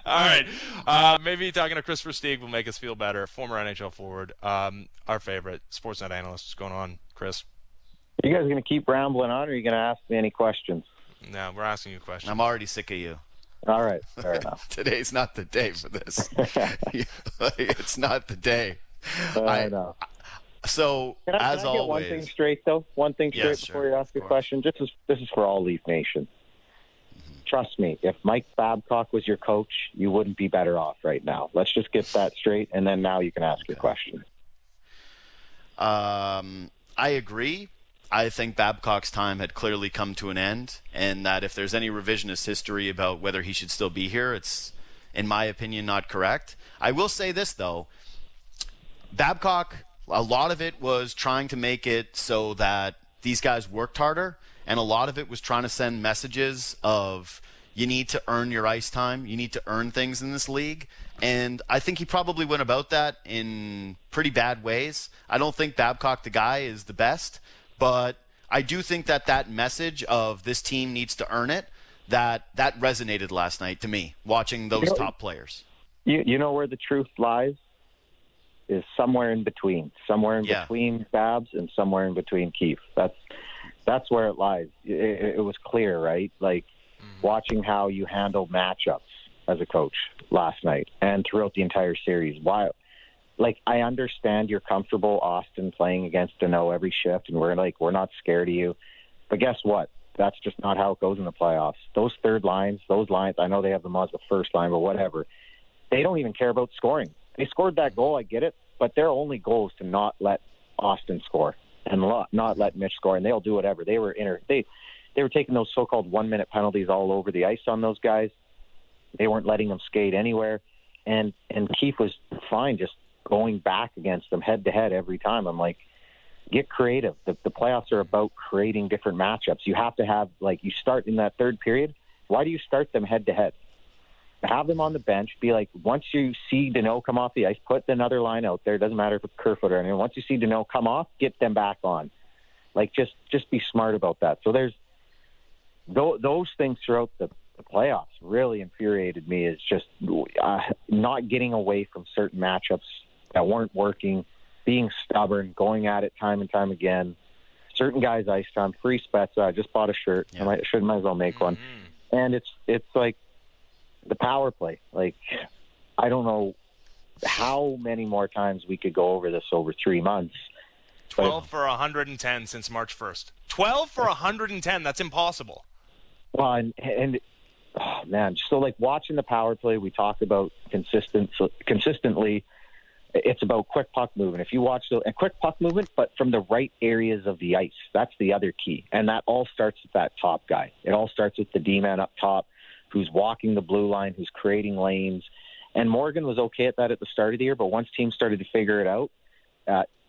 right. Maybe talking to Kris Versteeg will make us feel better. Former NHL forward, our favorite Sportsnet analyst. What's going on, Kris? Are you guys going to keep rambling on, or are you going to ask me any questions? No, we're asking you questions. I'm already sick of you. All right, fair enough. Today's not the day for this. It's not the day. I know. So, can I always, get one thing straight, though? One thing straight before you ask a question. This is for all Leaf Nation. Trust me, if Mike Babcock was your coach, you wouldn't be better off right now. Let's just get that straight, and then now you can ask your question. I agree. I think Babcock's time had clearly come to an end, and that if there's any revisionist history about whether he should still be here, it's, in my opinion, not correct. I will say this, though. Babcock, a lot of it was trying to make it so that these guys worked harder, and a lot of it was trying to send messages of you need to earn your ice time, you need to earn things in this league. And I think he probably went about that in pretty bad ways. I don't think Babcock, the guy, is the best, but I do think that message of this team needs to earn it, that resonated last night to me, watching those top players. You know where the truth lies? Is somewhere in between. Somewhere in between Babs and somewhere in between Keefe. That's where it lies. It was clear, right? Like, watching how you handle matchups as a coach last night and throughout the entire series. Why? Like, I understand you're comfortable, Austin, playing against Danault every shift, and we're not scared of you. But guess what? That's just not how it goes in the playoffs. Those third lines, I know they have them as the first line, but whatever. They don't even care about scoring. They scored that goal, I get it, but their only goal is to not let Austin score and not let Mitch score, and they'll do whatever. They were taking those so-called 1-minute penalties all over the ice on those guys. They weren't letting them skate anywhere, and Keefe was fine just going back against them head-to-head every time. I'm like, get creative. The playoffs are about creating different matchups. You have to have, like, you start in that third period. Why do you start them head-to-head? Have them on the bench. Be like, once you see Danault come off the ice, put another line out there. It doesn't matter if it's Kerfoot or anything. Once you see Danault come off, get them back on. Like, just be smart about that. So there's those things throughout the playoffs really infuriated me, is just not getting away from certain matchups that weren't working, being stubborn, going at it time and time again. Certain guys ice time, free Spezza. I just bought a shirt. Yeah. I might as well make one. And it's like the power play. Like, I don't know how many more times we could go over this over 3 months. 12 for 110 since March 1st. 12 for 110. That's impossible. Well, and oh man, so like watching the power play, we talk about consistently. It's about quick puck movement. If you watch a quick puck movement, but from the right areas of the ice, that's the other key. And that all starts with that top guy. It all starts with the D-man up top, who's walking the blue line, who's creating lanes. And Morgan was okay at that at the start of the year, but once teams started to figure it out,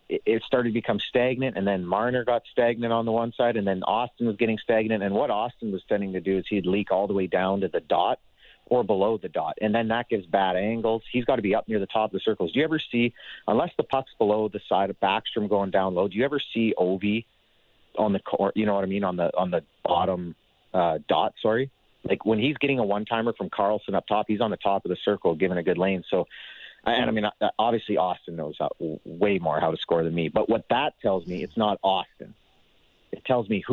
it started to become stagnant, and then Marner got stagnant on the one side, and then Austin was getting stagnant. And what Austin was tending to do is he'd leak all the way down to the dot or below the dot, and then that gives bad angles. He's got to be up near the top of the circles. Do you ever see, unless the puck's below the side of Backstrom going down low, do you ever see Ovi on the court, you know what I mean, on the bottom dot, sorry? Like when he's getting a one-timer from Carlson up top, he's on the top of the circle giving a good lane. So, and I mean, obviously Austin knows way more how to score than me. But what that tells me, it's not Austin. It tells me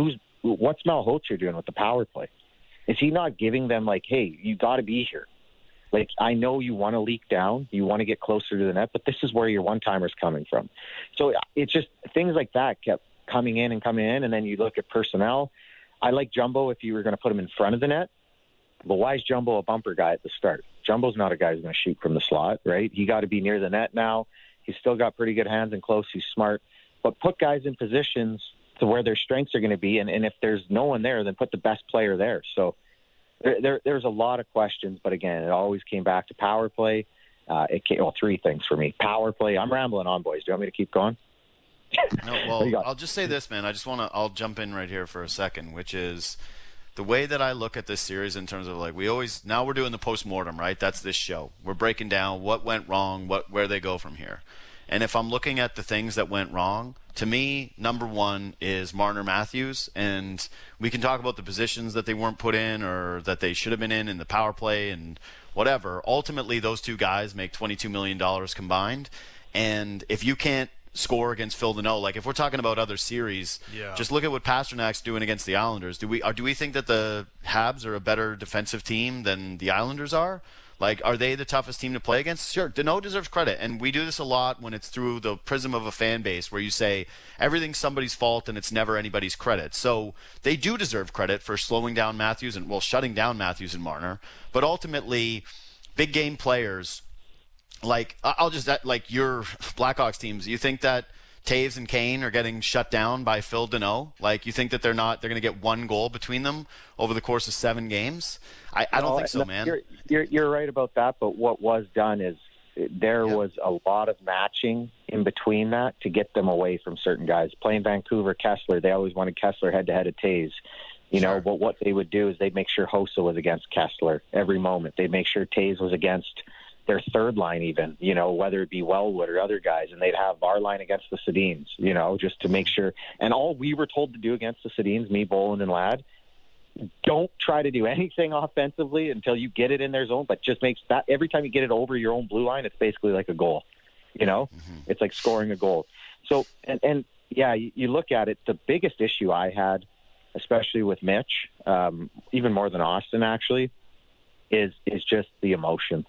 what's Malhotra doing with the power play. Is he not giving them like, hey, you got to be here? Like, I know you want to leak down, you want to get closer to the net, but this is where your one-timer's coming from. So it's just things like that kept coming in, and then you look at personnel. I like Jumbo if you were going to put him in front of the net. But why is Jumbo a bumper guy at the start? Jumbo's not a guy who's going to shoot from the slot, right? He got to be near the net now. He's still got pretty good hands and close. He's smart. But put guys in positions to where their strengths are going to be, and if there's no one there, then put the best player there. So there's a lot of questions, but again, it always came back to power play. Three things for me. Power play. I'm rambling on, boys. Do you want me to keep going? No, well, I'll just say this, man. I'll jump in right here for a second, which is the way that I look at this series in terms of like now we're doing the postmortem, right? That's this show. We're breaking down what went wrong, where they go from here. And if I'm looking at the things that went wrong, to me, number one is Marner Matthews. And we can talk about the positions that they weren't put in or that they should have been in the power play and whatever. Ultimately, those two guys make $22 million combined. And if you can't score against Phil Deneau, like if we're talking about other series, just look at what Pasternak's doing against the Islanders. Do we think that the Habs are a better defensive team than the Islanders are? Like, are they the toughest team to play against? Sure, Deneau deserves credit, and we do this a lot when it's through the prism of a fan base where you say everything's somebody's fault and it's never anybody's credit. So they do deserve credit for slowing down Matthews and, well, shutting down Matthews and Marner. But ultimately, big game players, like your Blackhawks teams, you think that Taves and Kane are getting shut down by Phil Deneau? Like, you think that they're going to get one goal between them over the course of 7 games? I don't think so, man. You're right about that, but what was done is there was a lot of matching in between that to get them away from certain guys. Playing Vancouver, Kessler, they always wanted Kessler head-to-head of Taves. You know, but what they would do is they'd make sure Hossa was against Kessler every moment. They'd make sure Taves was against their third line even, you know, whether it be Wellwood or other guys, and they'd have our line against the Sedins, you know, just to make sure. And all we were told to do against the Sedins, me, Bolin, and Ladd, don't try to do anything offensively until you get it in their zone, but just makes that every time you get it over your own blue line, it's basically like a goal, you know? It's like scoring a goal. So, and yeah, you look at it, the biggest issue I had, especially with Mitch, even more than Austin actually, is just the emotion.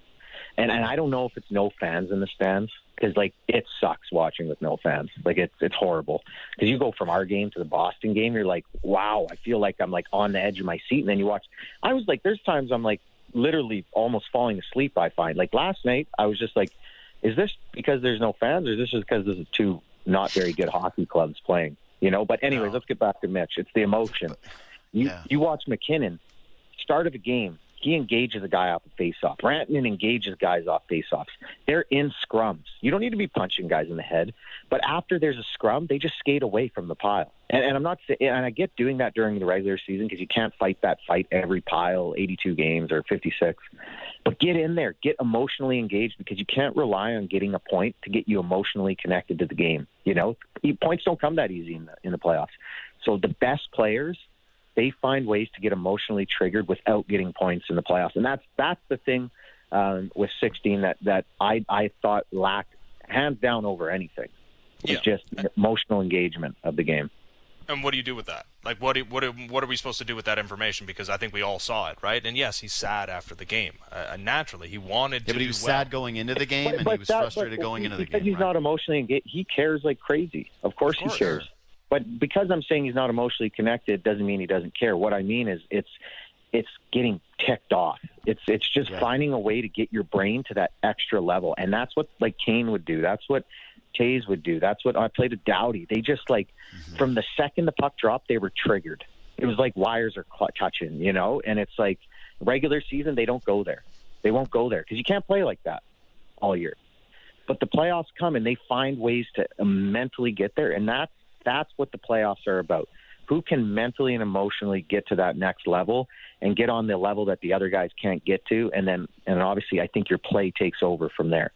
And I don't know if it's no fans in the stands, because like it sucks watching with no fans. Like it's horrible, because you go from our game to the Boston game, you're like, wow, I feel like I'm like on the edge of my seat. And then you watch. I was like, there's times I'm like literally almost falling asleep. I find like last night I was just like, is this because there's no fans, or is this just because this is two not very good hockey clubs playing? You know. But anyways, let's get back to Mitch. It's the emotion. You watch McKinnon, start of a game. He engages a guy off a face-off. Rantanen engages guys off face-offs. They're in scrums. You don't need to be punching guys in the head, but after there's a scrum, they just skate away from the pile. And I'm not, and I get doing that during the regular season because you can't fight that fight every pile, 82 games or 56. But get in there, get emotionally engaged, because you can't rely on getting a point to get you emotionally connected to the game. You know, points don't come that easy in the playoffs. So the best players, they find ways to get emotionally triggered without getting points in the playoffs. And that's the thing with 16 that I thought lacked hands down over anything. It's just emotional engagement of the game. And what do you do with that? Like, what are we supposed to do with that information? Because I think we all saw it, right? And yes, he's sad after the game. Naturally, he wanted to. But he was sad going into the game, and he was frustrated going into the game. Because he's not emotionally engaged, he cares like crazy. Of course he cares. Sure. But because I'm saying he's not emotionally connected doesn't mean he doesn't care. What I mean is it's getting ticked off. It's just finding a way to get your brain to that extra level. And that's what like Kane would do. That's what Taves would do. That's what I played with Doughty. They just like from the second the puck dropped, they were triggered. It was like wires are touching, you know? And it's like regular season, they don't go there. They won't go there because you can't play like that all year. But the playoffs come and they find ways to mentally get there. And that's what the playoffs are about. Who can mentally and emotionally get to that next level and get on the level that the other guys can't get to, and obviously I think your play takes over from there.